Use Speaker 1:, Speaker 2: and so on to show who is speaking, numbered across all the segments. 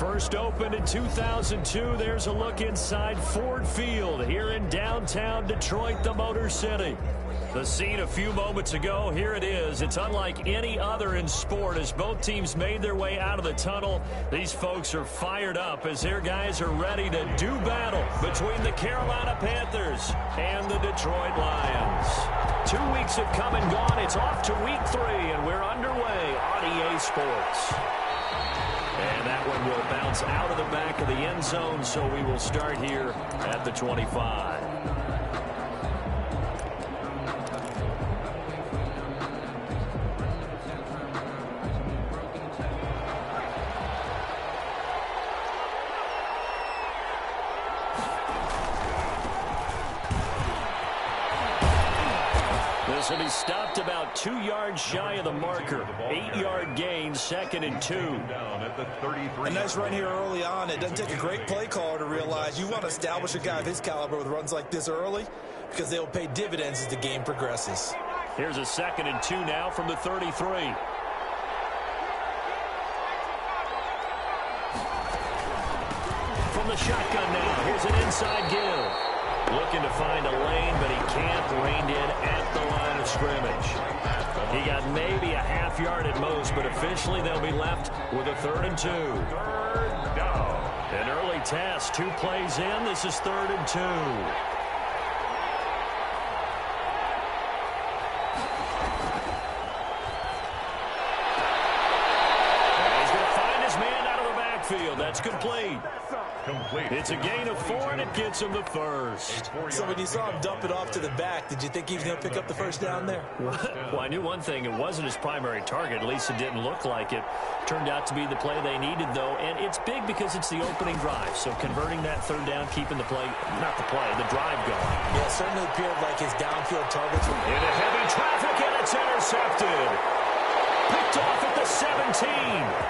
Speaker 1: First opened in 2002. There's a look inside Ford Field here in downtown Detroit, the Motor City. The scene a few moments ago, here it is. It's unlike any other in sport as both teams made their way out of the tunnel. These folks are fired up as their guys are ready to do battle between the Carolina Panthers and the Detroit Lions. 2 weeks have come and gone. It's off to week 3, and we're underway on EA Sports. And that one will bounce out of the back of the end zone, so we will start here at the 25. This will be stopped about 2 yards shy of the marker. 8-yard gain, 2nd and 2.
Speaker 2: A nice run here early on. It doesn't take a great play caller to realize you want to establish a guy of his caliber with runs like this early because they'll pay dividends as the game progresses.
Speaker 1: Here's a 2nd and 2 now from the 33. From the shotgun now, here's an inside give. Looking to find a lane, but he can't. Reined in at the line of scrimmage. He got maybe a half yard at most, but officially they'll be left with a 3rd and 2. Third down. An early test, 2 plays in. This is 3rd and 2. He's going to find his man out of the backfield. That's complete. It's a gain of 4, and it gets him the first.
Speaker 2: So when you saw him dump it off to the back, did you think he was going to pick up the first down there?
Speaker 1: Well, I knew one thing. It wasn't his primary target. At least it didn't look like it. Turned out to be the play they needed, though. And it's big because it's the opening drive. So converting that 3rd down, keeping the play, not the play, the drive going.
Speaker 2: Yeah, it certainly appeared like his downfield targets were
Speaker 1: into heavy traffic, and it's intercepted. Picked off at the 17.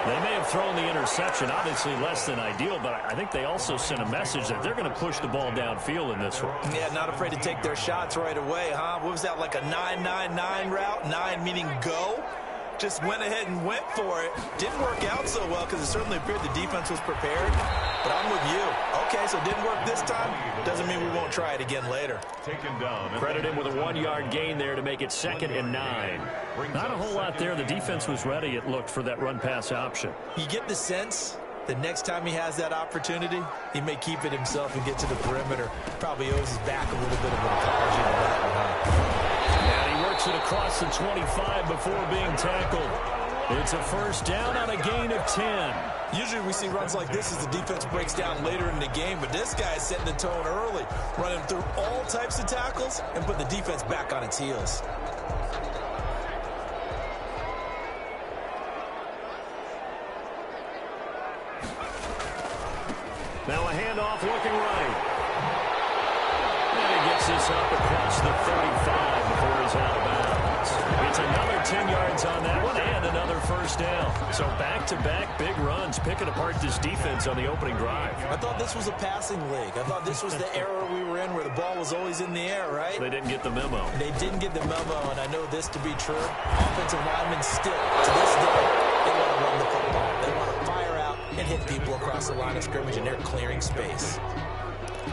Speaker 1: They may have thrown the interception, obviously less than ideal, but I think they also sent a message that they're going to push the ball downfield in this one.
Speaker 2: Yeah, not afraid to take their shots right away, huh? What was that, like a 9-9-9 route? 9 meaning go? Just went ahead and went for it. Didn't work out so well because it certainly appeared the defense was prepared. But I'm with you. Okay, so it didn't work this time. Doesn't mean we won't try it again later.
Speaker 1: Taken down. Credit him with a 1-yard gain there to make it 2nd and 9. Not a whole lot there. The defense was ready, it looked, for that run-pass option.
Speaker 2: You get the sense the next time he has that opportunity, he may keep it himself and get to the perimeter. Probably owes his back a little bit of an apology on that one, huh?
Speaker 1: And he works it across the 25 before being tackled. It's a first down on a gain of 10.
Speaker 2: Usually we see runs like this as the defense breaks down later in the game, but this guy is setting the tone early, running through all types of tackles and putting the defense back on its heels.
Speaker 1: Now a handoff looking right. And he gets this up across the 35 before he's out of bounds. It's another 10 yards on that one and another first down. So back-to-back big runs, picking apart this defense on the opening drive.
Speaker 2: I thought this was a passing league. I thought this was the era we were in where the ball was always in the air, right?
Speaker 1: They didn't get the memo.
Speaker 2: They didn't get the memo, and I know this to be true. Offensive linemen still, to this day, they want to run the football. They want to fire out and hit people across the line of scrimmage, and they're clearing space.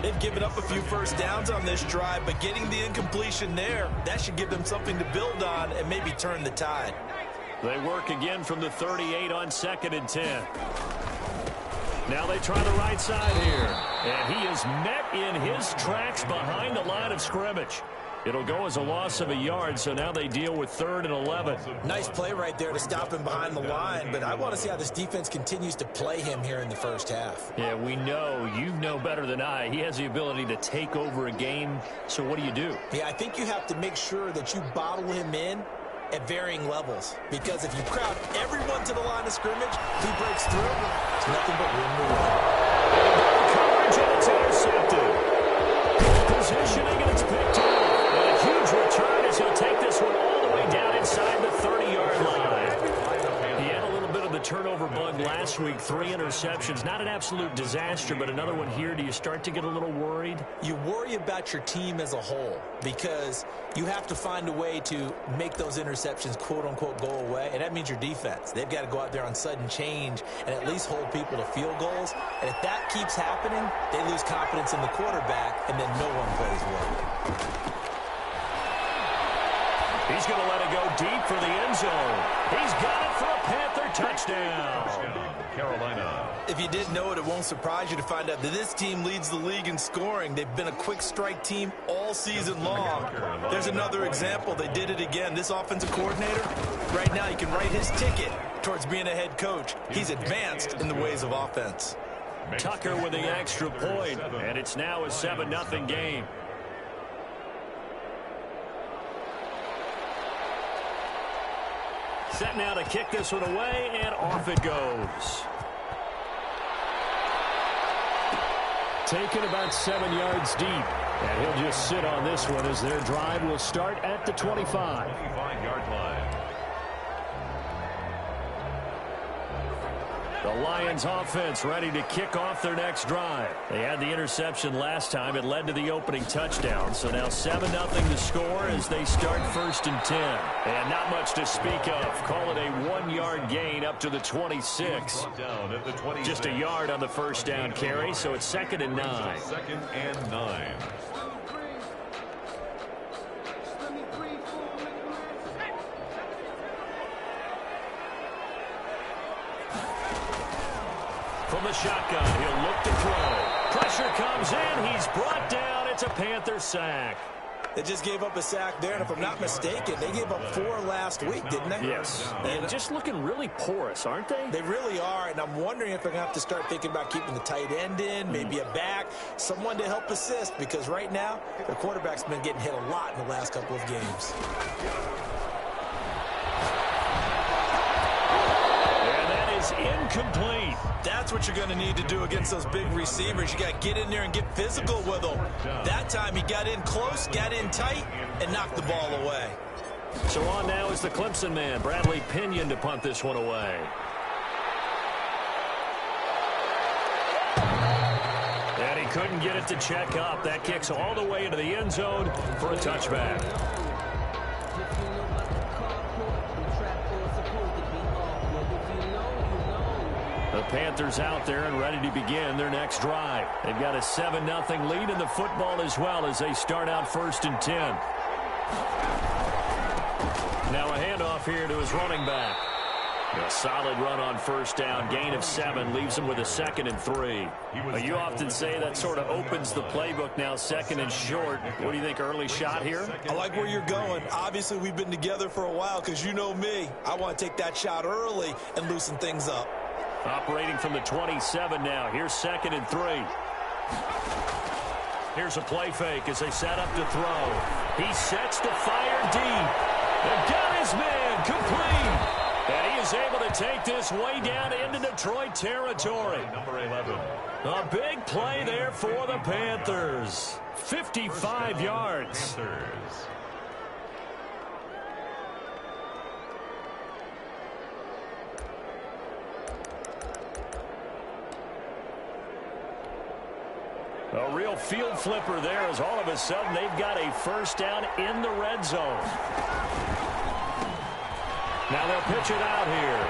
Speaker 2: They've given up a few first downs on this drive, but getting the incompletion there, that should give them something to build on and maybe turn the tide.
Speaker 1: They work again from the 38 on 2nd and 10. Now they try the right side here. And he is met in his tracks behind the line of scrimmage. It'll go as a loss of a yard, so now they deal with 3rd and 11.
Speaker 2: Nice play right there to stop him behind the line, but I want to see how this defense continues to play him here in the first half.
Speaker 1: Yeah, we know. You know better than I. He has the ability to take over a game, so what do?
Speaker 2: Yeah, I think you have to make sure that you bottle him in at varying levels, because if you crowd everyone to the line of scrimmage, if he breaks through, it's nothing but room to run.
Speaker 1: Coverage, and it's intercepted. Positioning, and it's picked up. And a huge return as he'll take this one all the way down inside the 30-yard line. He had a little bit of the turnover turnover bug last week, 3 interceptions. Not an absolute disaster, but another one here. Do you start to get a little worried?
Speaker 2: You worry about your team as a whole because you have to find a way to make those interceptions, quote-unquote, go away, and that means your defense. They've got to go out there on sudden change and at least hold people to field goals, and if that keeps happening, they lose confidence in the quarterback, and then no one plays well.
Speaker 1: He's going to let it go deep for the end zone. He's got it for a Panther touchdown.
Speaker 3: Carolina.
Speaker 2: If you didn't know it, it won't surprise you to find out that this team leads the league in scoring. They've been a quick strike team all season long. There's another example. They did it again. This offensive coordinator, right now, you can write his ticket towards being a head coach. He's advanced in the ways of offense.
Speaker 1: Tucker with the extra point, and it's now a 7-0 game. Set now to kick this one away, and off it goes. Taken about 7 yards deep, and he'll just sit on this one as their drive will start at the 25.
Speaker 3: 25-yard line.
Speaker 1: The Lions offense ready to kick off their next drive. They had the interception last time. It led to the opening touchdown. So now 7-0 to score as they start 1st and 10. And not much to speak of. Call it a 1-yard gain up to the 26. Just a yard on the first down carry, so it's 2nd and 9.
Speaker 3: 2nd and 9.
Speaker 1: From the shotgun, he'll look to throw. Pressure comes in. He's brought down. It's a Panther sack.
Speaker 2: They just gave up a sack there, and if I'm not mistaken, they gave up 4 last week, didn't they?
Speaker 1: Yes. And just looking really porous, aren't they?
Speaker 2: They really are, and I'm wondering if they're going to have to start thinking about keeping the tight end in, maybe a back, someone to help assist, because right now, their quarterback's been getting hit a lot in the last couple of games.
Speaker 1: And that is incomplete.
Speaker 2: That's what you're going to need to do against those big receivers. You got to get in there and get physical with them. That time he got in close, got in tight, and knocked the ball away.
Speaker 1: So on now is the Clemson man, Bradley Pinion, to punt this one away. And he couldn't get it to check up. That kicks all the way into the end zone for a touchback. The Panthers out there and ready to begin their next drive. They've got a 7-0 lead in the football as well as they start out 1st and 10. Now a handoff here to his running back. A solid run on 1st down, gain of 7, leaves him with a 2nd and 3. You often say that sort of opens the playbook now, 2nd and short. What do you think, early shot here?
Speaker 2: I like where you're going. Obviously, we've been together for a while because you know me. I want to take that shot early and loosen things up.
Speaker 1: Operating from the 27 now. Here's 2nd and 3. Here's a play fake as they set up to throw. He sets to fire deep. And got his man complete. And he is able to take this way down into Detroit territory.
Speaker 3: Number 11.
Speaker 1: A big play there for the Panthers. 55 yards.
Speaker 3: Panthers.
Speaker 1: A real field flipper there as all of a sudden they've got a 1st down in the red zone. Now they'll pitch it out here.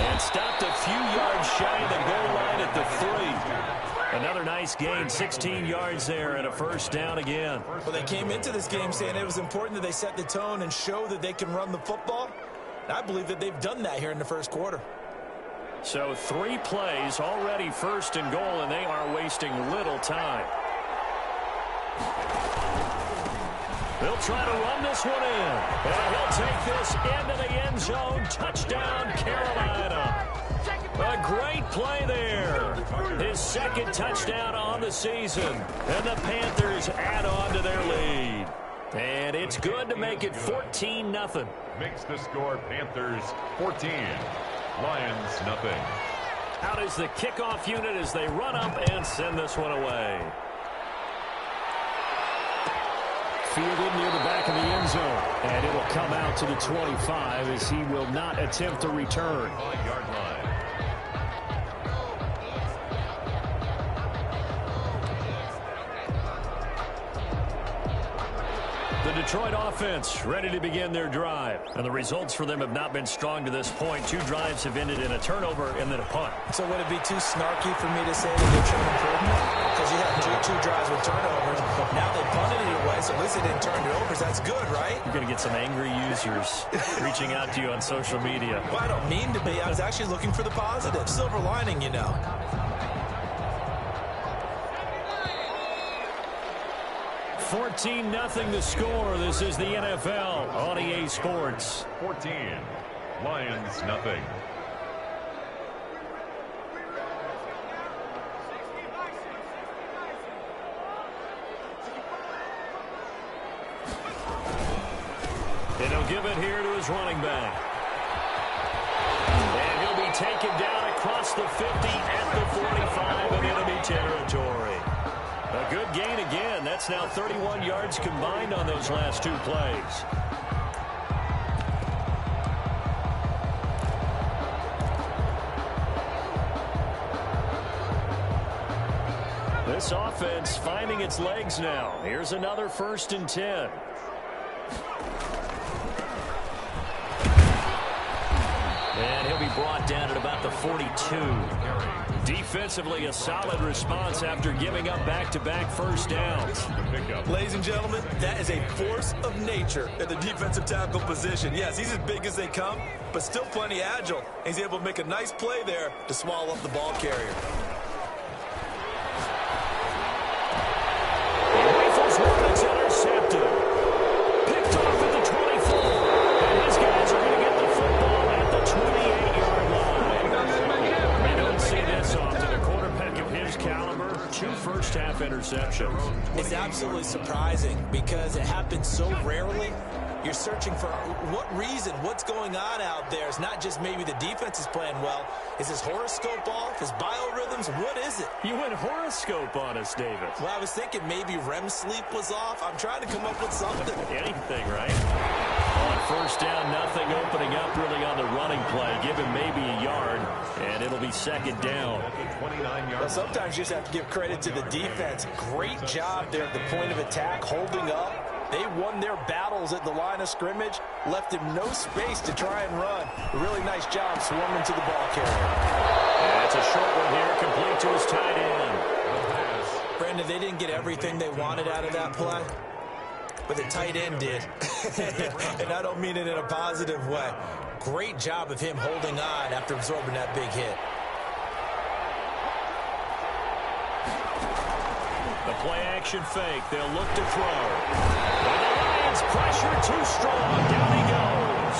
Speaker 1: And stopped a few yards shy of the goal line at the 3. Another nice gain, 16 yards there and a 1st down again.
Speaker 2: Well, they came into this game saying it was important that they set the tone and show that they can run the football. And I believe that they've done that here in the 1st quarter.
Speaker 1: So 3 plays, already 1st and goal, and they are wasting little time. They'll try to run this one in. And he'll take this into the end zone. Touchdown, Carolina. A great play there. His 2nd touchdown on the season. And the Panthers add on to their lead. And it's good to make it 14-0.
Speaker 3: Makes the score Panthers 14. Lions nothing.
Speaker 1: Out is the kickoff unit as they run up and send this one away. fielded near the back of the end zone. And it'll come out to the 25 as he will not attempt to return.
Speaker 3: 5-yard line.
Speaker 1: The Detroit offense ready to begin their drive. And the results for them have not been strong to this point. 2 drives have ended in a turnover and then a punt.
Speaker 2: So would it be too snarky for me to say that they're showing improvement? Because you have two drives with turnovers. Now they punted it away, so at least they didn't turn it over. So that's good, right?
Speaker 1: You're going to get some angry users reaching out to you on social media.
Speaker 2: Well, I don't mean to be. I was actually looking for the positive. Silver lining, you know.
Speaker 1: 14-0 the score. This is the NFL on EA Sports.
Speaker 3: 14. Lions, nothing.
Speaker 1: And he'll give it here to his running back. And he'll be taken down across the 50 at the 45 of enemy territory. A good gain again. That's now 31 yards combined on those last 2 plays. This offense finding its legs now. Here's another 1st and 10. And he'll be brought down at about the 42. Defensively, a solid response after giving up back-to-back first downs.
Speaker 2: Ladies and gentlemen, that is a force of nature at the defensive tackle position. Yes, he's as big as they come, but still plenty agile. He's able to make a nice play there to swallow up the ball carrier.
Speaker 1: Rifles one, it's intercepted. Picked off at the 24. And his guys are going to get the football at the 28-yard line. We don't see this often. A quarterback of his caliber, 2 first-half interceptions.
Speaker 2: It's absolutely surprising because it happens so rarely. You're searching for what reason, what's going on out there. It's not just maybe the defense is playing well. Is his horoscope off? His biorhythms? What is it?
Speaker 1: You went horoscope on us, David.
Speaker 2: Well, I was thinking maybe REM sleep was off. I'm trying to come up with something.
Speaker 1: Anything, right? On first down, nothing opening up really on the running play. Give him maybe a yard, and it'll be 2nd down.
Speaker 3: 29 yards.
Speaker 2: Well, sometimes you just have to give credit to the defense. Great job there at the point of attack, holding up. They won their battles at the line of scrimmage, left him no space to try and run. A really nice job swarming to the ball carrier.
Speaker 1: And it's a short one here, complete to his tight end.
Speaker 2: Brandon, they didn't get everything they wanted out of that play, but the tight end did. And I don't mean it in a positive way. Great job of him holding on after absorbing that big hit.
Speaker 1: The play-action fake. They'll look to throw. And the Lions pressure too strong. Down he goes.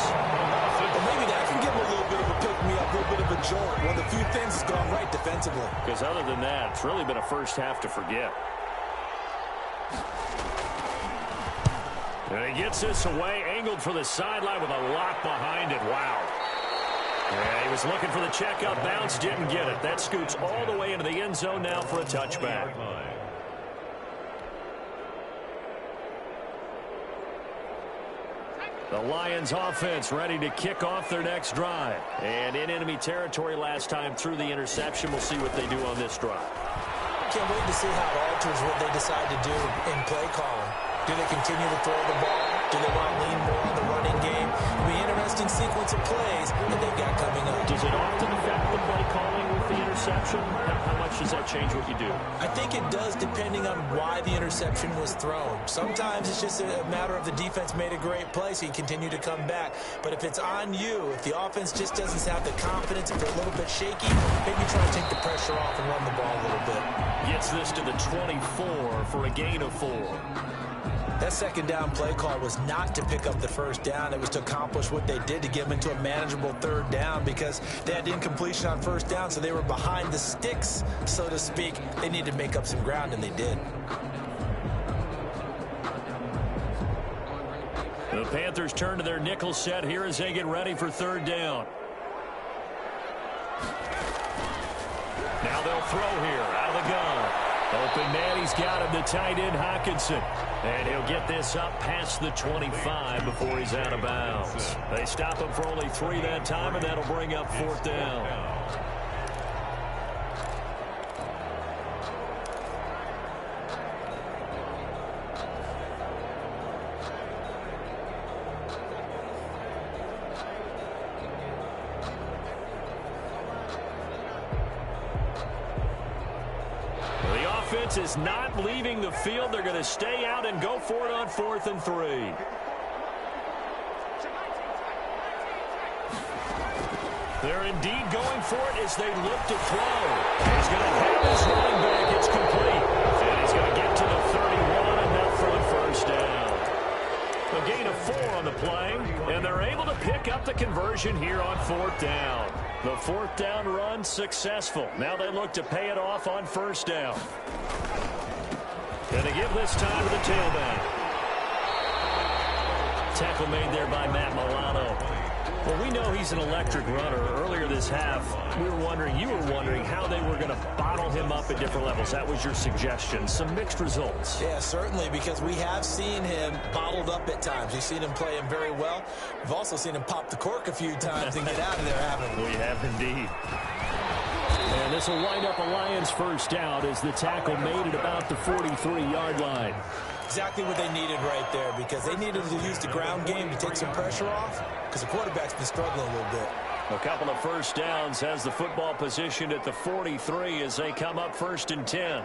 Speaker 2: Well, maybe that can give him a little bit of a pick-me-up, a little bit of a jolt. One of the few things that's gone right defensively.
Speaker 1: Because other than that, it's really been a first half to forget. And he gets this away, angled for the sideline with a lock behind it. Wow. Yeah, he was looking for the checkup bounce, didn't get it. That scoots all the way into the end zone now for a touchback. The Lions offense ready to kick off their next drive. And in enemy territory last time through the interception. We'll see what they do on this drive.
Speaker 2: Can't wait to see how it alters what they decide to do in play calling. Do they continue to throw the ball? Do they want to lean more on the running game? It'll be an interesting sequence of plays that they've got coming up.
Speaker 1: Does it often affect the play calling with the interception? How much does that change what you do?
Speaker 2: I think it does depending on why the interception was thrown. Sometimes it's just a matter of the defense made a great play, so you continue to come back. But if it's on you, if the offense just doesn't have the confidence, if they're a little bit shaky, maybe try to take the pressure off and run the ball a little bit.
Speaker 1: Gets this to the 24 for a gain of 4.
Speaker 2: That second down play call was not to pick up the first down. It was to accomplish what they did to get them into a manageable third down because they had incompletion on first down, so they were behind the sticks, so to speak. They needed to make up some ground, and they did.
Speaker 1: The Panthers turn to their nickel set here as they get ready for third down. Now they'll throw here out of the gun. Open man, he's got him, the tight end, Hawkinson. And he'll get this up past the 25 before he's out of bounds. They stop him for only 3 that time, and that'll bring up 4th down. Is not leaving the field. They're going to stay out and go for it on 4th and 3. They're indeed going for it as they look to throw. He's going to have his running back. It's complete. And he's going to get to the 31, enough for the first down. A gain of 4 on the play, and they're able to pick up the conversion here on 4th down. The 4th down run successful. Now they look to pay it off on 1st down. Going to give this time to the tailback. Tackle made there by Matt Milano. Well, we know he's an electric runner. Earlier this half, you were wondering how they were going to bottle him up at different levels. That was your suggestion. Some mixed results.
Speaker 2: Yeah, certainly, because we have seen him bottled up at times. We've seen him play him very well. We've also seen him pop the cork a few times and get out of there, haven't we?
Speaker 1: We have indeed. And this will wind up a Lions first down as the tackle made at about the 43-yard line.
Speaker 2: Exactly what they needed right there, because they needed to use the ground game to take some pressure off, because the quarterback's been struggling a little bit.
Speaker 1: A couple of first downs, has the football positioned at the 43 as they come up 1st and 10.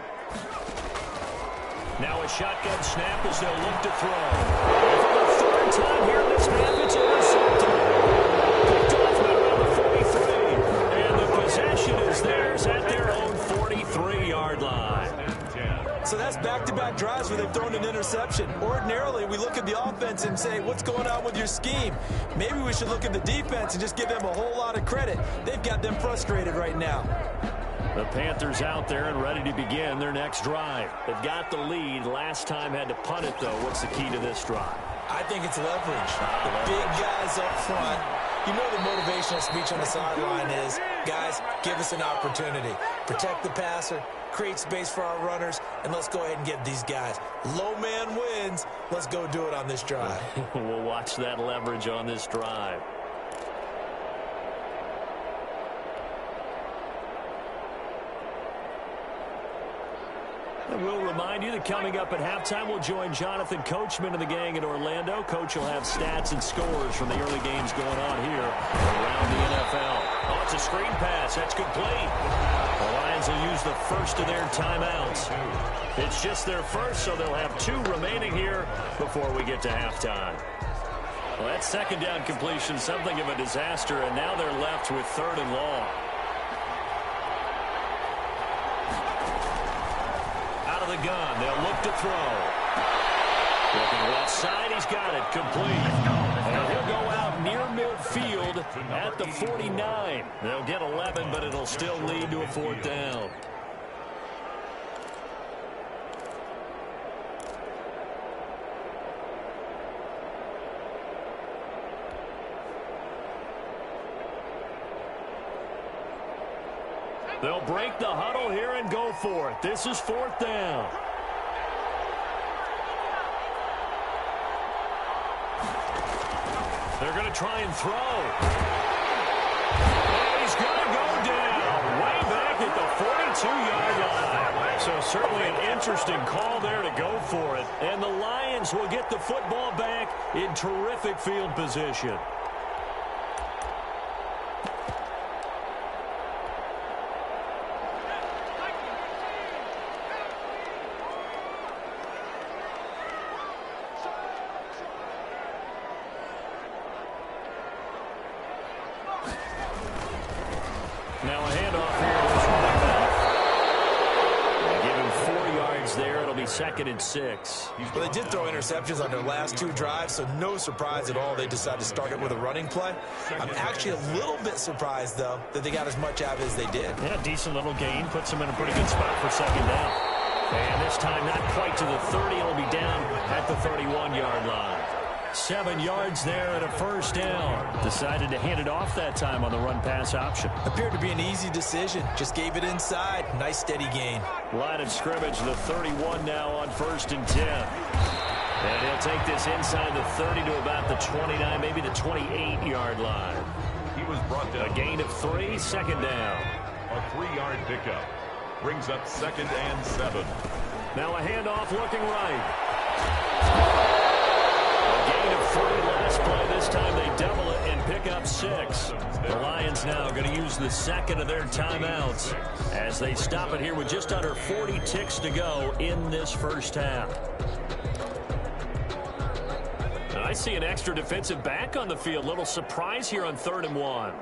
Speaker 1: Now a shotgun snap as they'll look to throw. And for the 3rd time here in this half, it's intercepted. Picked off now around the 43. And the possession is theirs at their own 43-yard line.
Speaker 2: So that's back-to-back drives where they've thrown an interception. Ordinarily, we look at the offense and say, what's going on with your scheme? Maybe we should look at the defense and just give them a whole lot of credit. They've got them frustrated right now.
Speaker 1: The Panthers out there and ready to begin their next drive. They've got the lead. Last time had to punt it, though. What's the key to this drive?
Speaker 2: I think it's leverage. The big guys up front. You know the motivational speech on the sideline is, guys, give us an opportunity. Protect the passer, create space for our runners, and let's go ahead and get these guys. Low man wins. Let's go do it on this drive.
Speaker 1: We'll watch that leverage on this drive. And we'll remind you that coming up at halftime, we'll join Jonathan Coachman and the gang in Orlando. Coach will have stats and scores from the early games going on here around the NFL. Oh, it's a screen pass. That's complete. The Lions will use the first of their timeouts. It's just their first, so they'll have 2 remaining here before we get to halftime. Well, that 2nd down completion, something of a disaster, and now they're left with 3rd and long. The gun. They'll look to throw. Looking left side. He's got it. Complete. And he'll go out near midfield at the 49. They'll get 11, but it'll still lead to a 4th down. They'll break the huddle here and go for it. This is 4th down. They're going to try and throw. And he's going to go down way back at the 42-yard line. So certainly an interesting call there to go for it. And the Lions will get the football back in terrific field position. Now a handoff here to his running back. They give him 4 yards there. It'll be 2nd and 6.
Speaker 2: Well, they did throw interceptions on their last 2 drives, so no surprise at all they decided to start it with a running play. I'm actually a little bit surprised, though, that they got as much out of it as they did.
Speaker 1: Yeah, decent little gain. Puts them in a pretty good spot for 2nd down. And this time not quite to the 30. It'll be down at the 31-yard line. 7 yards there and a first down. Decided to hand it off that time on the run-pass option.
Speaker 2: Appeared to be an easy decision. Just gave it inside. Nice steady gain.
Speaker 1: Line of scrimmage, the 31 now on 1st and 10. And he'll take this inside the 30 to about the 29, maybe the 28-yard line.
Speaker 3: He was brought down.
Speaker 1: A gain of 3, second down.
Speaker 3: A 3-yard pickup. Brings up 2nd and 7.
Speaker 1: Now a handoff looking right. A gain of 3 last play. This time they double it and pick up 6. The Lions now going to use the second of their timeouts as they stop it here with just under 40 ticks to go in this first half. And I see an extra defensive back on the field. Little surprise here on 3rd and 1.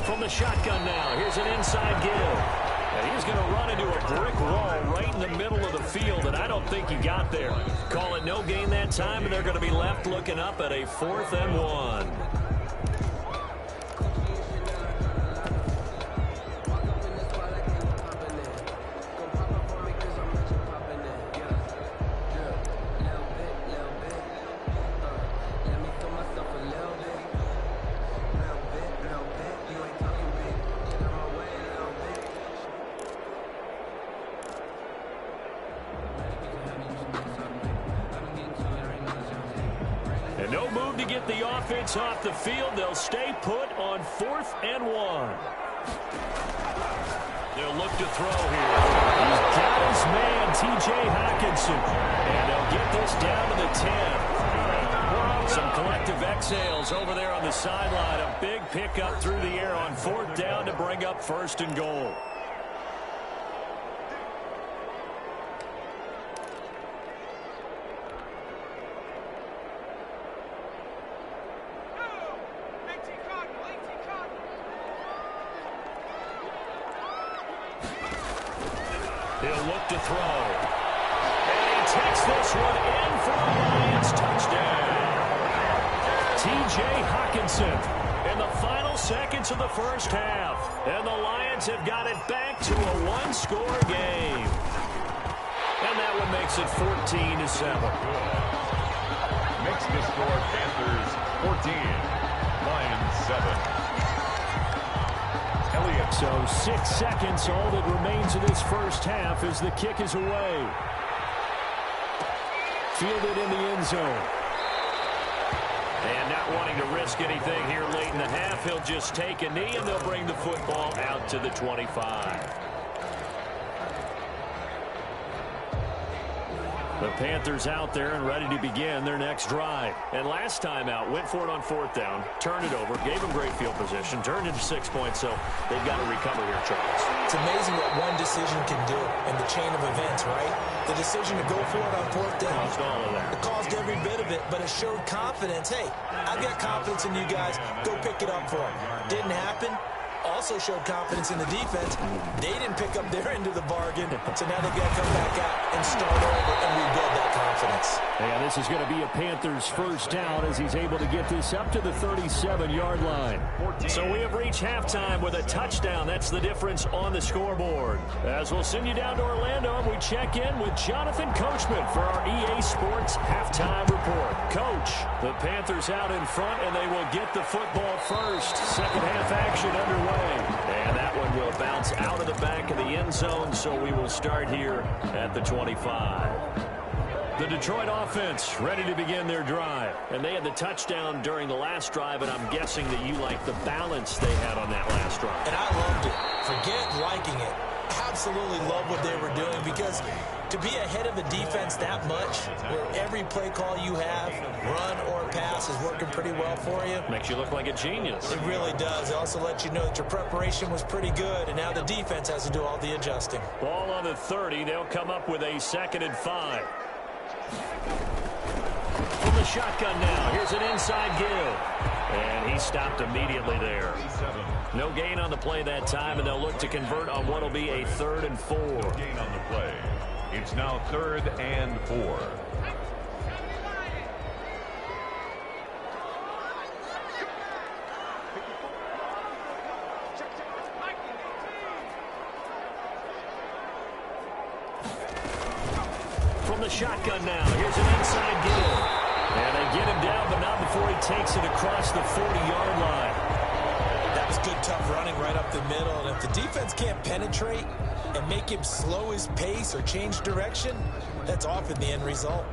Speaker 1: From the shotgun now, here's an inside give. And he's going to run into a brick wall right in the middle of the field, and I don't think he got there. Call it no gain that time, and they're going to be left looking up at a 4th and 1. No move to get the offense off the field. They'll stay put on 4th and 1. They'll look to throw here. He's got his man, T.J. Hockenson. And they'll get this down to the 10. Some collective exhales over there on the sideline. A big pickup through the air on 4th down to bring up 1st and goal. He'll look to throw. And he takes this one in for a Lions touchdown. T.J. Hockenson in the final seconds of the first half. And the Lions have got it back to a 1-score game. And that one makes it 14-7.
Speaker 3: Makes the score Panthers 14, Lions 7.
Speaker 1: So 6 seconds, all that remains of this first half as the kick is away. Fielded in the end zone. And not wanting to risk anything here late in the half, he'll just take a knee and they'll bring the football out to the 25. The Panthers out there and ready to begin their next drive. And last time out, went for it on 4th down, turned it over, gave them great field position, turned into 6 points, so they've got to recover here, Charles.
Speaker 2: It's amazing what one decision can do in the chain of events, right? The decision to go for it on 4th down.
Speaker 1: Caused all of that.
Speaker 2: It caused every bit of it, but it showed confidence. Hey, I've got confidence in you guys. Go pick it up for them. Didn't happen. Also showed confidence in the defense. They didn't pick up their end of the bargain, so now they've got to come back out and start over and rebuild that confidence.
Speaker 1: And this is going to be a Panthers first down as he's able to get this up to the 37-yard line. So we have reached halftime with a touchdown. That's the difference on the scoreboard. As we'll send you down to Orlando, and we check in with Jonathan Coachman for our EA Sports halftime report. Coach, the Panthers out in front, and they will get the football first. Second half action underway. And that one will bounce out of the back of the end zone, so we will start here at the 25. The Detroit offense ready to begin their drive. And they had the touchdown during the last drive, and I'm guessing that you like the balance they had on that last drive.
Speaker 2: And I loved it. Forget liking it. Absolutely love what they were doing, because to be ahead of a defense that much, where every play call you have, run or pass, is working pretty well for you.
Speaker 1: Makes you look like a genius.
Speaker 2: It really does. It also lets you know that your preparation was pretty good, and now the defense has to do all the adjusting.
Speaker 1: Ball on the 30. They'll come up with a 2nd and 5. From the shotgun now, here's an inside give. And he stopped immediately there. No gain on the play that time, and they'll look to convert on what will be a 3rd and 4.
Speaker 3: No gain on the play. It's now 3rd and 4.
Speaker 1: the shotgun now. Here's an inside give. And they get him down, but not before he takes it across the 40-yard line.
Speaker 2: That was good, tough running right up the middle. And if the defense can't penetrate and make him slow his pace or change direction, that's often the end result.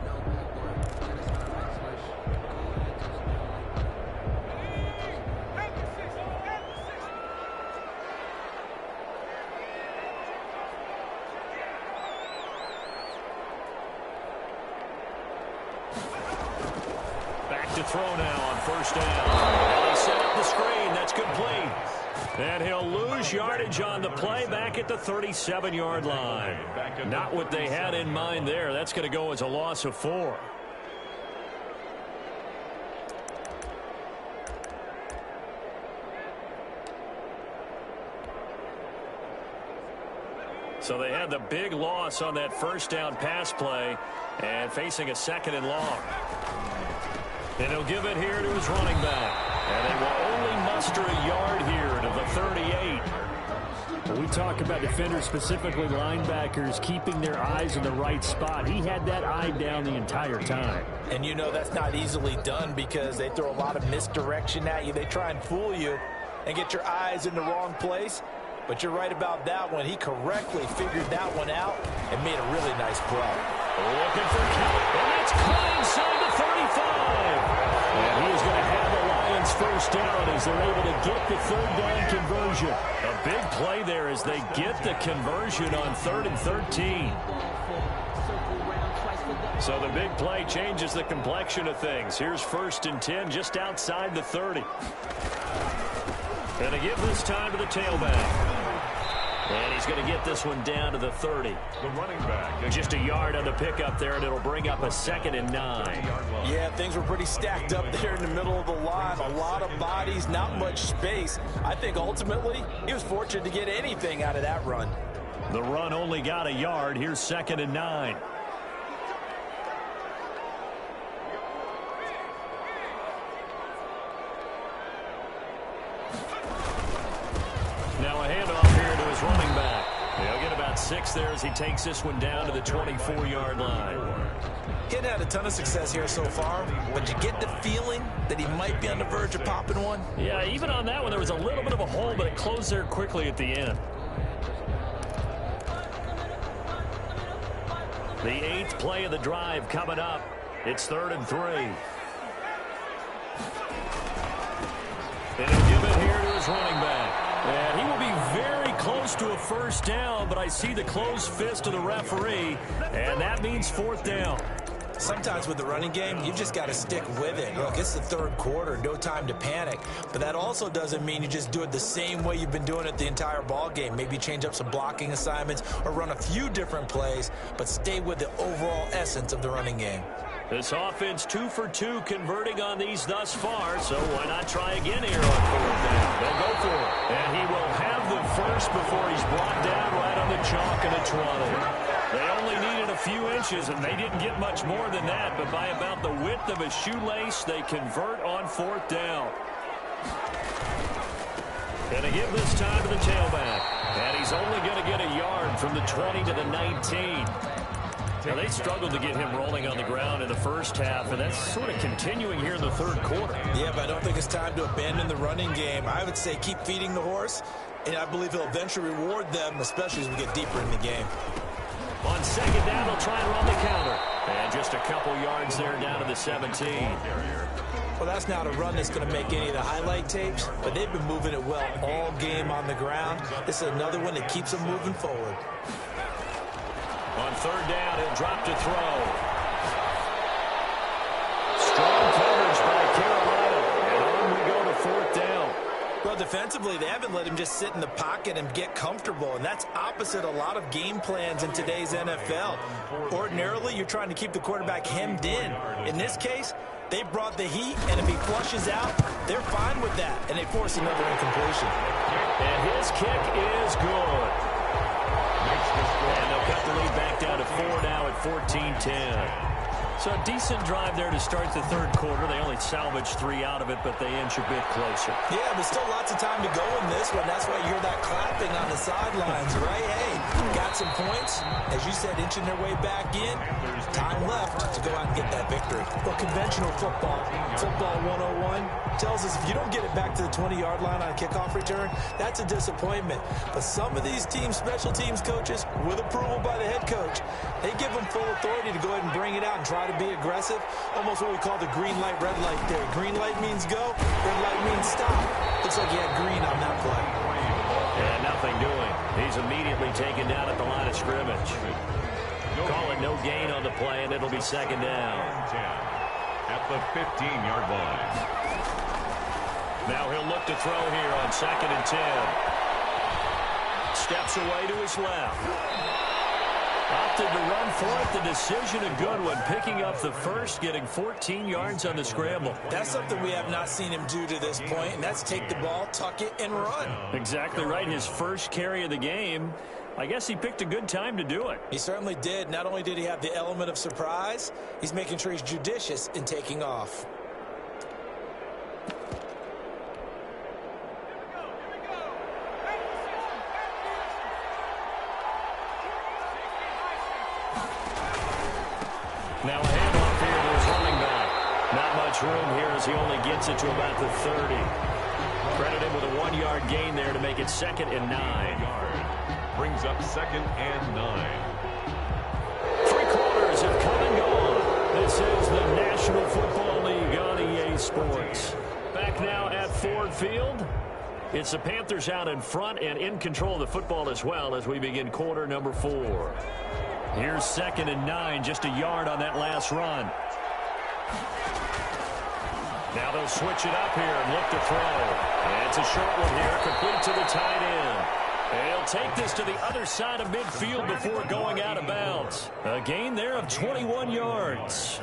Speaker 1: To throw now on first down. And they set up the screen. That's complete. And he'll lose yardage on the play back at the 37-yard line. Not what they had in mind there. That's going to go as a loss of 4. So they had the big loss on that first down pass play and facing a second and long. And he'll give it here to his running back. And they will only muster a yard here to the 38.
Speaker 4: When we talk about defenders, specifically linebackers, keeping their eyes in the right spot, he had that eye down the entire time.
Speaker 2: And you know that's not easily done because they throw a lot of misdirection at you. They try and fool you and get your eyes in the wrong place. But you're right about that one. He correctly figured that one out and made a really nice play.
Speaker 1: Looking for count, and that's caught inside the 35. And he is going to have the Lions first down as they're able to get the third down conversion. A big play there as they get the conversion on 3rd and 13. So the big play changes the complexion of things. Here's 1st and 10 just outside the 30. And they give this time to the tailback. And he's going to get this one down to the 30.
Speaker 3: The running back.
Speaker 1: Just a yard on the pickup there, and it'll bring up a 2nd and 9.
Speaker 2: Yeah, things were pretty stacked up there in the middle of the line. A lot of bodies, not much space. I think ultimately he was fortunate to get anything out of that run.
Speaker 1: The run only got a yard. Here's 2nd and 9. Now a handoff here to his running back. He'll get about 6 there as he takes this one down to the 24-yard line.
Speaker 2: He hadn't had a ton of success here so far, but you get the feeling that he might be on the verge of popping one.
Speaker 1: Yeah, even on that one, there was a little bit of a hole, but it closed there quickly at the end. The 8th play of the drive coming up. It's 3rd and 3. And he'll give it here to his running back. And he will be very close to a first down, but I see the closed fist of the referee, and that means 4th down.
Speaker 2: Sometimes with the running game, you just got to stick with it. Look, it's the 3rd quarter, no time to panic. But that also doesn't mean you just do it the same way you've been doing it the entire ball game. Maybe change up some blocking assignments or run a few different plays, but stay with the overall essence of the running game.
Speaker 1: This offense 2 for 2 converting on these thus far, so why not try again here on 4th down? They'll go for it. And he will have the first before he's brought down right on the chalk and it's 20. They only needed a few inches, and they didn't get much more than that, but by about the width of a shoelace, they convert on 4th down. And they give this time to the tailback. And he's only going to get a yard from the 20 to the 19. Now, they struggled to get him rolling on the ground in the first half, and that's sort of continuing here in the 3rd quarter.
Speaker 2: Yeah, but I don't think it's time to abandon the running game. I would say keep feeding the horse, and I believe he'll eventually reward them, especially as we get deeper in the game.
Speaker 1: On 2nd down, they'll try and run the counter. And just a couple yards there down to the 17.
Speaker 2: Well, that's not a run that's going to make any of the highlight tapes, but they've been moving it well all game on the ground. This is another one that keeps them moving forward.
Speaker 1: On 3rd down, he'll drop to throw. Strong coverage by Carolina. And on we go to 4th down.
Speaker 2: Well, defensively, they haven't let him just sit in the pocket and get comfortable, and that's opposite a lot of game plans in today's NFL. Ordinarily, you're trying to keep the quarterback hemmed in. In this case, they brought the heat, and if he flushes out, they're fine with that, and they force another incompletion.
Speaker 1: And his kick is good. And they'll cut the lead back down to 4 now at 14-10. So a decent drive there to start the 3rd quarter. They only salvaged 3 out of it, but they inch a bit closer.
Speaker 2: Yeah, but still lots of time to go in this one. That's why you hear that clapping on the sidelines, right? Hey, Got some points. As you said, inching their way back in. Time left to go out and get that victory.
Speaker 5: Well, conventional football 101, tells us if you don't get it back to the 20-yard line on a kickoff return, that's a disappointment. But some of these teams, special teams coaches, with approval by the head coach, they give them full authority to go ahead and bring it out and try to be aggressive. Almost what we call the green light, red light theory. Green light means go, red light means stop. Looks like he had green on that play.
Speaker 1: And nothing doing. He's immediately taken down at the line of scrimmage. Call it no gain on the play, and it'll be second down.
Speaker 3: At the 15-yard line.
Speaker 1: Now he'll look to throw here on 2nd and 10. Steps away to his left. Opted to run for it. The decision a good one. Picking up the first, getting 14 yards on the scramble.
Speaker 2: That's something we have not seen him do to this point, and that's take the ball, tuck it, and run.
Speaker 1: Exactly right. His first carry of the game. I guess he picked a good time to do it.
Speaker 2: He certainly did. Not only did he have the element of surprise, he's making sure he's judicious in taking off.
Speaker 1: Now a handoff here to his running back. Not much room here as he only gets it to about the 30. Credit him with a 1-yard gain there to make it 2nd and 9.
Speaker 3: Brings up 2nd and 9.
Speaker 1: 3 quarters have come and gone. This is the National Football League on EA Sports. Back now at Ford Field. It's the Panthers out in front and in control of the football as well as we begin quarter number 4. Here's 2nd and 9, just a yard on that last run. Now they'll switch it up here and look to throw. And it's a short one here, complete to the tight end. And he'll take this to the other side of midfield before going out of bounds. A gain there of 21 yards.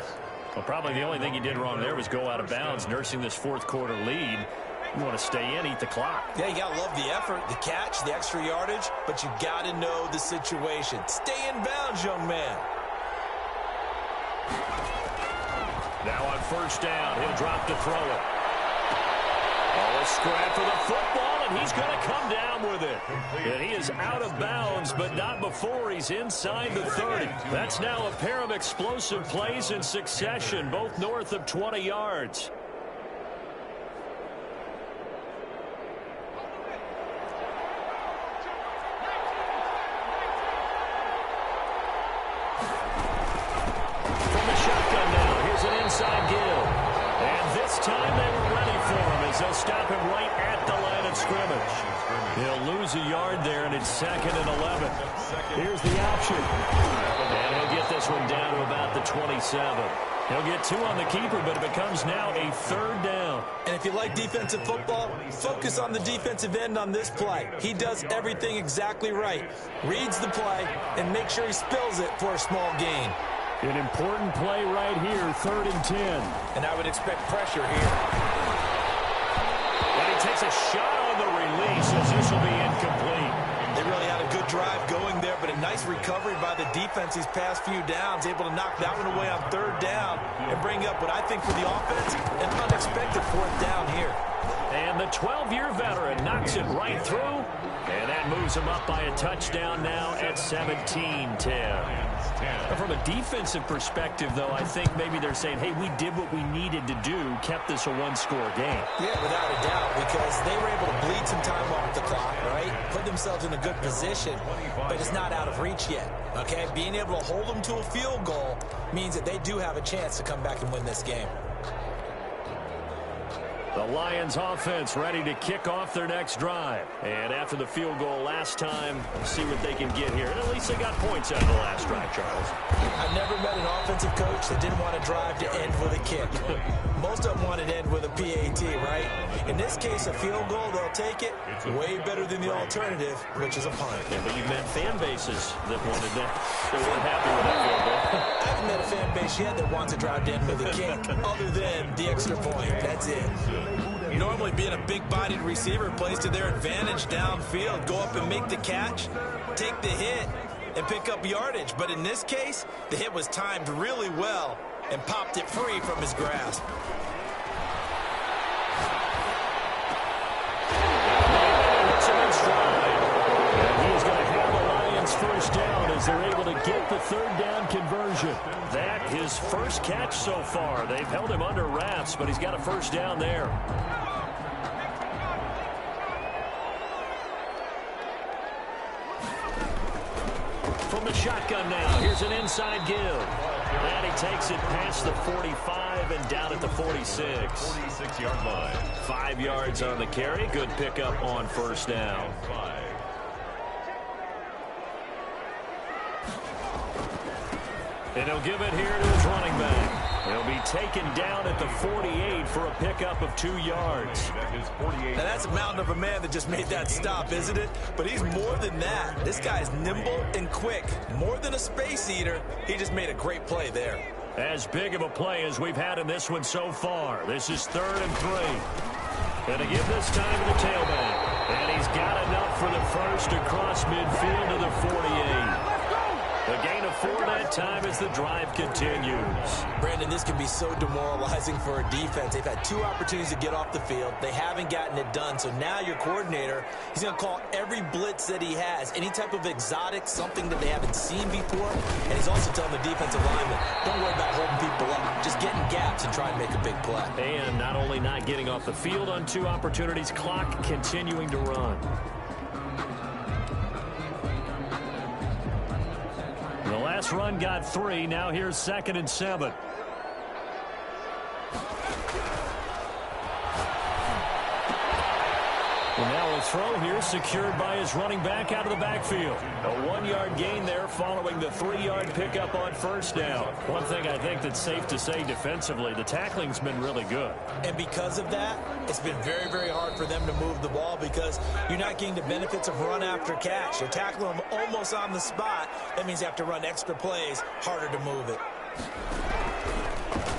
Speaker 1: Well, probably the only thing he did wrong there was go out of bounds, nursing this 4th quarter lead. You want to stay in, eat the clock.
Speaker 2: Yeah, you got to love the effort, the catch, the extra yardage, but you got to know the situation. Stay in bounds, young man.
Speaker 1: Now on 1st down, he'll drop to throw it. Oh, a scrap for the football, and he's going to come down with it. And he is out of bounds, but not before he's inside the 30. That's now a pair of explosive plays in succession, both north of 20 yards. Inside give. And this time they were ready for him as they'll stop him right at the line of scrimmage. He'll lose a yard there, and it's 2nd and 11. Here's the option. And he'll get this one down to about the 27. He'll get 2 on the keeper, but it becomes now a 3rd down.
Speaker 2: And if you like defensive football, focus on the defensive end on this play. He does everything exactly right. Reads the play and makes sure he spills it for a small gain.
Speaker 4: An important play right here, 3rd and 10.
Speaker 2: And I would expect pressure here.
Speaker 1: And he takes a shot on the release as this will be incomplete.
Speaker 2: They really had a good drive going there, but a nice recovery by the defense these past few downs, able to knock that one away on 3rd down and bring up what I think for the offense, an unexpected 4th down here.
Speaker 1: And the 12-year veteran knocks it right through, and that moves him up by a touchdown now at 17-10. From a defensive perspective, though, I think maybe they're saying, hey, we did what we needed to do, kept this a 1-score game.
Speaker 2: Yeah, without a doubt, because they were able to bleed some time off the clock, right? Put themselves in a good position, but it's not out of reach yet, okay? Being able to hold them to a field goal means that they do have a chance to come back and win this game.
Speaker 1: The Lions offense ready to kick off their next drive. And after the field goal last time, let's see what they can get here. And at least they got points out of the last drive, Charles.
Speaker 2: I've never met an offensive coach that didn't want to drive to end with a kick. Most of them want to end with a PAT, right? In this case, a field goal, they'll take it. Way better than the alternative, which is a punt.
Speaker 1: Yeah, but you've met fan bases that wanted that. They weren't happy with that field goal.
Speaker 2: I haven't met a fan base yet that wants to drive to end with a kick, other than the extra point. That's it. Normally, being a big-bodied receiver plays to their advantage downfield. Go up and make the catch, take the hit, and pick up yardage. But in this case, the hit was timed really well and popped it free from his grasp.
Speaker 1: Hits him in stride. And he's going to have the Lions first as they're able to get the third down conversion. That his first catch so far. They've held him under wraps, but he's got a first down there. From the shotgun now, here's an inside give. And he takes it past the 45 and down at the 46.
Speaker 3: 46-yard line.
Speaker 1: 5 yards on the carry. Good pickup on first down. And he'll give it here to his running back. He'll be taken down at the 48 for a pickup of 2 yards.
Speaker 5: Now that's a mountain of a man that just made that stop, isn't it? But he's more than that. This guy's nimble and quick. More than a space eater, he just made a great play there.
Speaker 1: As big of a play as we've had in this one so far. This is 3rd and 3. And to give this time to the tailback. And he's got enough for the first across midfield to the 48. A gain of 4 that time as the drive continues.
Speaker 5: Brandon, this can be so demoralizing for a defense. They've had 2 opportunities to get off the field. They haven't gotten it done. So now your coordinator, he's going to call every blitz that he has, any type of exotic, something that they haven't seen before. And he's also telling the defensive lineman, don't worry about holding people up. Just get in gaps and try and make a big play.
Speaker 1: And not only not getting off the field on 2 opportunities, clock continuing to run. The last run got 3. Now here's 2nd and 7. And now a throw here secured by his running back out of the backfield. A 1-yard gain there following the 3-yard pickup on first down. One thing I think that's safe to say defensively, the tackling's been really good.
Speaker 5: And because of that, it's been very, very hard for them to move the ball because you're not getting the benefits of run after catch. You're tackling them almost on the spot. That means you have to run extra plays, harder to move it.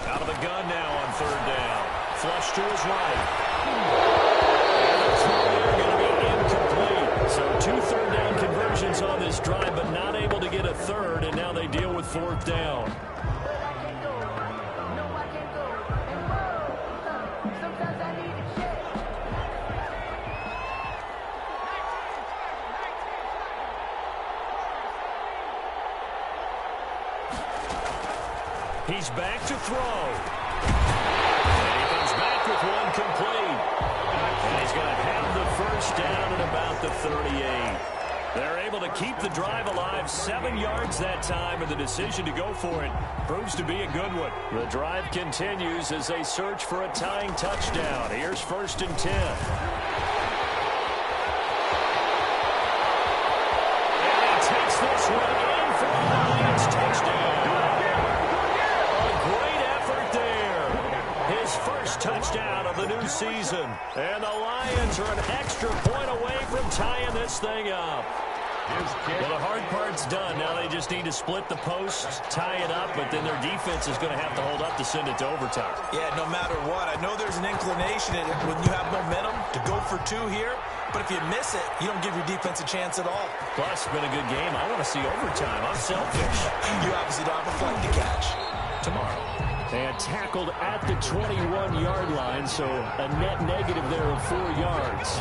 Speaker 1: Out of the gun now on 3rd down. Flush to his right. They're going to be incomplete. So 2 third down conversions on this drive, but not able to get a 3rd, and now they deal with 4th down. He's back to throw. And he comes back with one complete. And he's going to have the first down at about the 38. They're able to keep the drive alive, 7 yards that time, and the decision to go for it proves to be a good one. The drive continues as they search for a tying touchdown. Here's 1st and 10. And he takes this one in for the Lions touchdown. First touchdown of the new season. And the Lions are an extra point away from tying this thing up. Well, the hard part's done. Now they just need to split the posts, tie it up, but then their defense is going to have to hold up to send it to overtime.
Speaker 5: Yeah, no matter what. I know there's an inclination when you have momentum to go for 2 here, but if you miss it, you don't give your defense a chance at all.
Speaker 1: Plus, it's been a good game. I want to see overtime. I'm selfish.
Speaker 5: You obviously don't have a flight to catch.
Speaker 1: Tomorrow. And tackled at the 21-yard line, so a net negative there of 4 yards.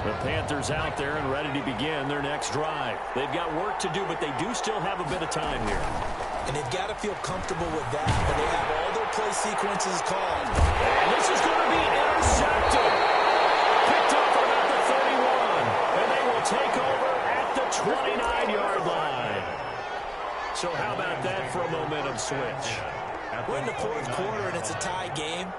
Speaker 1: The Panthers out there and ready to begin their next drive. They've got work to do, but they do still have a bit of time here.
Speaker 5: And they've got to feel comfortable with that, but they have all their play sequences called.
Speaker 1: And this is going to be intercepted. Picked up about the 31. And they will take over at the 29-yard line. So how about that for a momentum switch?
Speaker 5: We're in the 4th quarter and it's a tie game.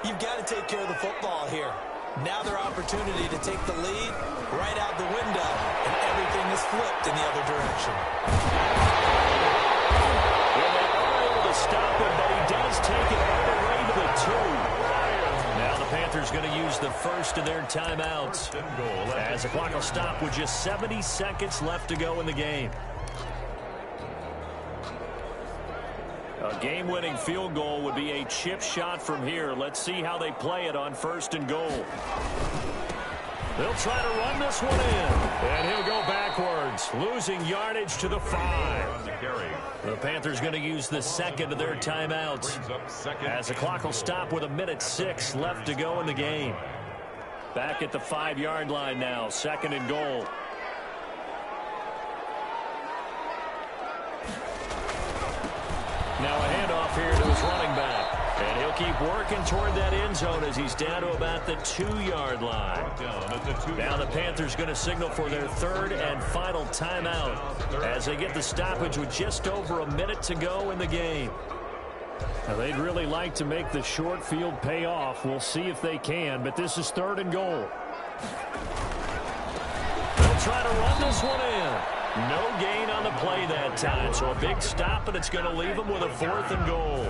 Speaker 5: You've got to take care of the football here. Now their opportunity to take the lead right out the window, and everything is flipped in the other direction.
Speaker 1: Well, they are able to stop him, but he does take it all the way to the 2. Now the Panthers going to use the first of their timeouts as the clock will stop with just 70 seconds left to go in the game. A game-winning field goal would be a chip shot from here. Let's see how they play it on 1st and goal. They'll try to run this one in. And he'll go backwards, losing yardage to the 5. The Panthers going to use the second of their timeouts, as the clock will stop with 1:06 left to go in the game. Back at the 5-yard line now, 2nd and goal. Now a handoff here to his running back. And he'll keep working toward that end zone as he's down to about the 2-yard line. Now the Panthers going to signal for their 3rd and final timeout as they get the stoppage with just over a minute to go in the game.
Speaker 4: Now they'd really like to make the short field pay off. We'll see if they can, but this is 3rd and goal.
Speaker 1: They'll try to run this one in. No gain on the play that time, so a big stop, and it's going to leave them with a 4th and goal.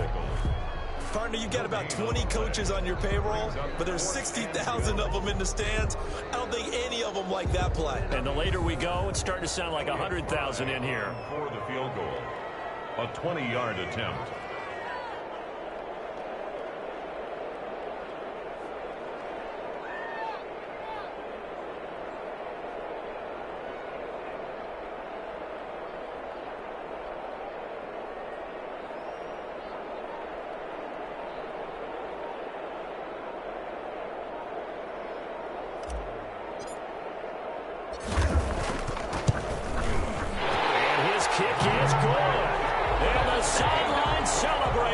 Speaker 5: Partner, you've got about 20 coaches on your payroll, but there's 60,000 of them in the stands. I don't think any of them like that play.
Speaker 1: And the later we go, it's starting to sound like 100,000 in here.
Speaker 3: For the field goal, a 20-yard attempt.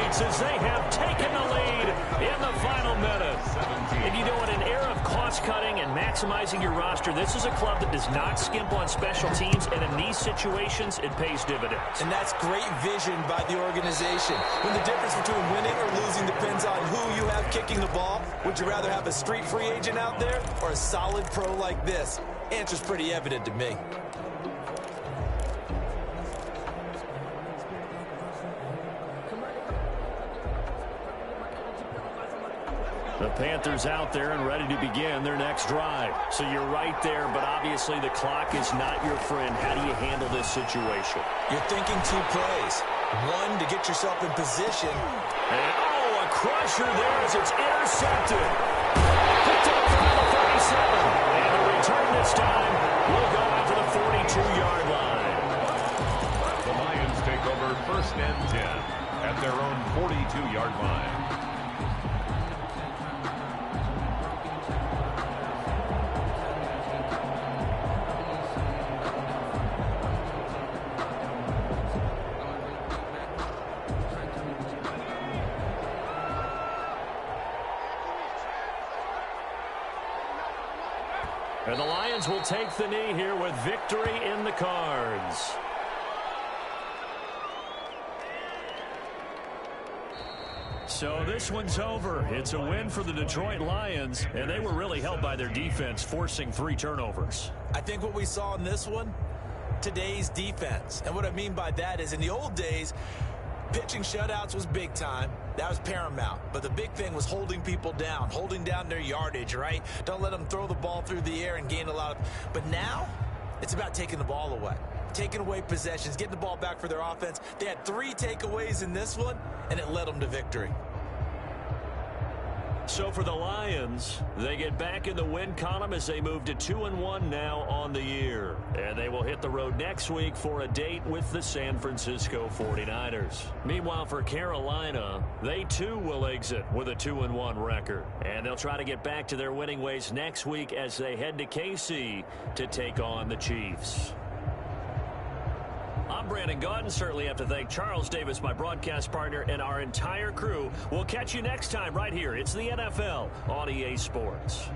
Speaker 1: As they have taken the lead in the final minute. And you know, in an era of cost-cutting and maximizing your roster, this is a club that does not skimp on special teams, and in these situations, it pays dividends.
Speaker 5: And that's great vision by the organization. When the difference between winning or losing depends on who you have kicking the ball, would you rather have a street free agent out there or a solid pro like this? Answer's pretty evident to me.
Speaker 1: The Panthers out there and ready to begin their next drive. So you're right there, but obviously the clock is not your friend. How do you handle this situation?
Speaker 5: You're thinking 2 plays. 1, to get yourself in position.
Speaker 1: And, oh, a crusher there as it's intercepted. Picked up from the 37. And the return this time will go out to the 42-yard line.
Speaker 3: The Lions take over 1st and 10 at their own 42-yard line.
Speaker 1: And the Lions will take the knee here with victory in the cards. So this one's over. It's a win for the Detroit Lions, and they were really helped by their defense, forcing 3 turnovers.
Speaker 5: I think what we saw in this one, today's defense. And what I mean by that is in the old days, pitching shutouts was big time. That was paramount. But the big thing was holding people down, holding down their yardage, right? Don't let them throw the ball through the air and gain a lot of... But now, it's about taking the ball away. Taking away possessions, getting the ball back for their offense. They had 3 takeaways in this one, and it led them to victory.
Speaker 1: So for the Lions, they get back in the win column as they move to 2-1 now on the year. And they will hit the road next week for a date with the San Francisco 49ers. Meanwhile, for Carolina, they too will exit with a 2-1 record. And they'll try to get back to their winning ways next week as they head to KC to take on the Chiefs. I'm Brandon Gaudin. Certainly have to thank Charles Davis, my broadcast partner, and our entire crew. We'll catch you next time right here. It's the NFL on EA Sports.